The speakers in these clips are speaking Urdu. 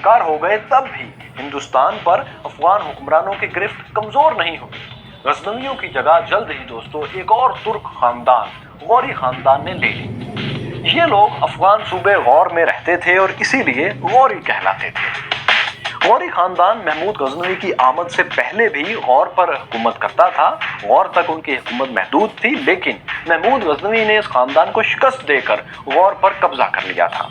شکار ہو گئے تب بھی ہندوستان پر افغان حکمرانوں کی گرفت کمزور نہیں ہوئی۔ غزنویوں کی جگہ جلد ہی دوستو ایک اور ترک خاندان غوری خاندان نے لے لی۔ یہ لوگ افغان صوبے غور میں رہتے تھے اور اسی لیے غوری کہلاتے تھے۔ غوری خاندان محمود غزنوی کی آمد سے پہلے بھی غور پر حکومت کرتا تھا۔ غور تک ان کی حکومت محدود تھی، لیکن محمود غزنوی نے اس خاندان کو شکست دے کر غور پر قبضہ کر لیا تھا۔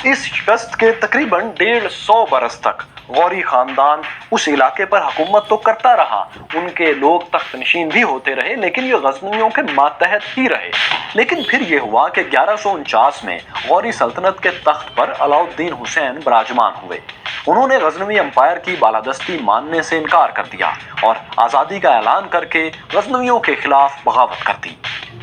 اس شکست کے تقریباً 150 برس تک غوری خاندان اس علاقے پر حکومت تو کرتا رہا، ان کے لوگ تخت نشین بھی ہوتے رہے، لیکن یہ غزنویوں کے ماتحت ہی رہے۔ لیکن پھر یہ ہوا کہ 1149 میں غوری سلطنت کے تخت پر علاؤالدین حسین براجمان ہوئے۔ انہوں نے غزنوی امپائر کی بالادستی ماننے سے انکار کر دیا اور آزادی کا اعلان کر کے غزنویوں کے خلاف بغاوت کر دی۔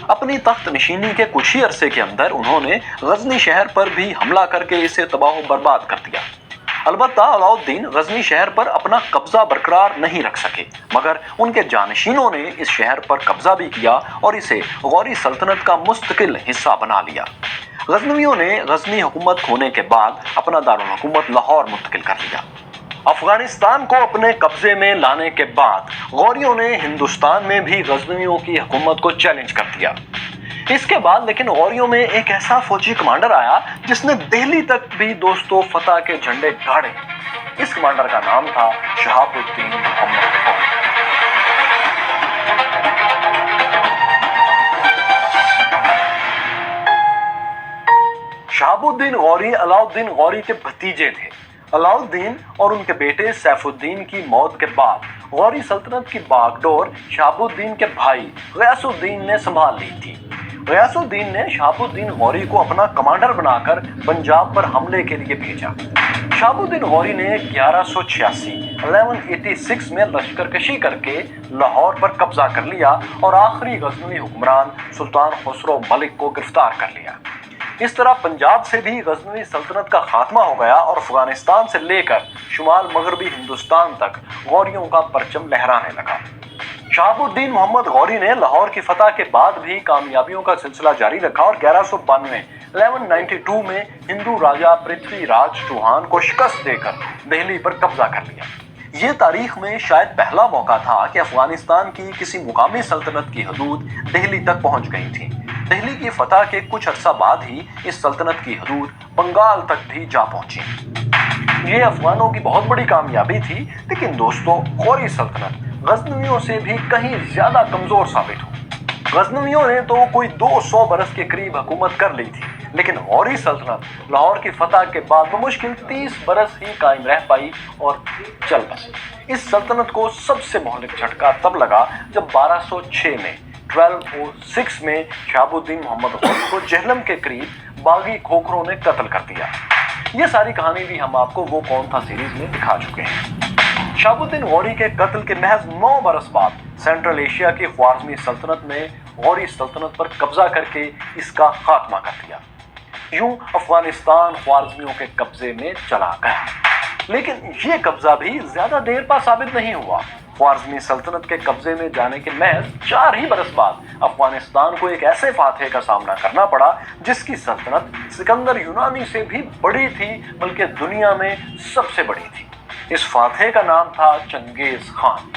اپنی تخت نشینی کے کچھ ہی عرصے کے اندر انہوں نے غزنی شہر پر بھی حملہ کر کے اسے تباہ و برباد کر دیا۔ البتہ علاؤالدین غزنی شہر پر اپنا قبضہ برقرار نہیں رکھ سکے، مگر ان کے جانشینوں نے اس شہر پر قبضہ بھی کیا اور اسے غوری سلطنت کا مستقل حصہ بنا لیا۔ غزنویوں نے غزنی حکومت کھونے کے بعد اپنا دارالحکومت لاہور منتقل کر لیا۔ افغانستان کو اپنے قبضے میں لانے کے بعد غوریوں نے ہندوستان میں بھی غزنویوں کی حکومت کو چیلنج کر دیا۔ اس کے بعد لیکن غوریوں میں ایک ایسا فوجی کمانڈر آیا جس نے دہلی تک بھی دوستو فتح کے جھنڈے گاڑے۔ اس کمانڈر کا نام تھا شہاب الدین محمد غوری۔ شہاب الدین غوری علاؤالدین غوری کے بھتیجے تھے۔ علاؤالدین اور ان کے بیٹے سیف الدین کی موت کے بعد غوری سلطنت کی باغ ڈور شہاب الدین کے بھائی غیاث الدین نے سنبھال لی تھی۔ غیاث الدین نے شہاب الدین غوری کو اپنا کمانڈر بنا کر پنجاب پر حملے کے لیے بھیجا۔ شہاب الدین غوری نے 1186 میں لشکر کشی کر کے لاہور پر قبضہ کر لیا اور آخری غزنوی حکمران سلطان خسرو ملک کو گرفتار کر لیا۔ اس طرح پنجاب سے بھی غزنوی سلطنت کا خاتمہ ہو گیا اور افغانستان سے لے کر شمال مغربی ہندوستان تک غوریوں کا پرچم لہرانے لگا۔ شہاب الدین محمد غوری نے لاہور کی فتح کے بعد بھی کامیابیوں کا سلسلہ جاری رکھا اور 1192 میں ہندو راجا پرتھوی راج چوہان کو شکست دے کر دہلی پر قبضہ کر لیا۔ یہ تاریخ میں شاید پہلا موقع تھا کہ افغانستان کی کسی مقامی سلطنت کی حدود دہلی تک پہنچ گئی تھی۔ دہلی کی فتح کے کچھ عرصہ بعد ہی اس سلطنت کی حدود بنگال تک بھی جا پہنچی۔ یہ افغانوں کی بہت بڑی کامیابی تھی، لیکن دوستو غوری سلطنت غزنویوں سے بھی کہیں زیادہ کمزور ثابت ہوئی۔ غزنویوں نے تو کوئی 200 برس کے قریب حکومت کر لی تھی، لیکن غوری سلطنت لاہور کی فتح کے بعد بمشکل 30 برس ہی قائم رہ پائی اور چل بسی۔ اس سلطنت کو سب سے مہلک جھٹکا تب لگا جب 1206 میں شہاب الدین محمد غوری کو جہلم کے قریب باغی کھوکھروں نے قتل کر دیا۔ یہ ساری کہانی بھی ہم آپ کو وہ کون تھا سیریز میں دکھا چکے ہیں۔ شہاب الدین غوری کے قتل کے محض 9 برس بعد سینٹرل ایشیا کی خوارزمی سلطنت نے غوری سلطنت پر قبضہ کر کے اس کا خاتمہ کر دیا۔ یوں افغانستان خوارزمیوں کے قبضے میں چلا گیا، لیکن یہ قبضہ بھی زیادہ دیر پا ثابت نہیں ہوا۔ خوارزمی سلطنت کے قبضے میں جانے کے محض 4 ہی برس بعد افغانستان کو ایک ایسے فاتح کا سامنا کرنا پڑا جس کی سلطنت سکندر یونانی سے بھی بڑی تھی، بلکہ دنیا میں سب سے بڑی تھی۔ اس فاتح کا نام تھا چنگیز خان۔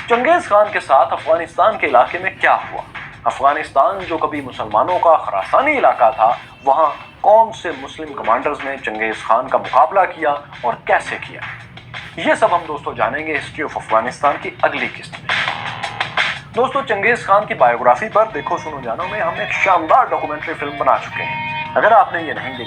چنگیز خان کے ساتھ افغانستان کے علاقے میں کیا ہوا؟ افغانستان جو کبھی مسلمانوں کا خراسانی علاقہ تھا، وہاں کون سے مسلم کمانڈرز نے چنگیز خان کا مقابلہ کیا اور کیسے کیا؟ یہ سب ہم دوستو جانیں گے ہسٹری آف افغانستان کی اگلی قسط میں۔ دوستو چنگیز خان کی بایوگرافی پر دیکھو سنو جانو میں ہم ایک شاندار ڈاکومنٹری فلم بنا چکے ہیں۔ اگر آپ نے یہ نہیں دیکھی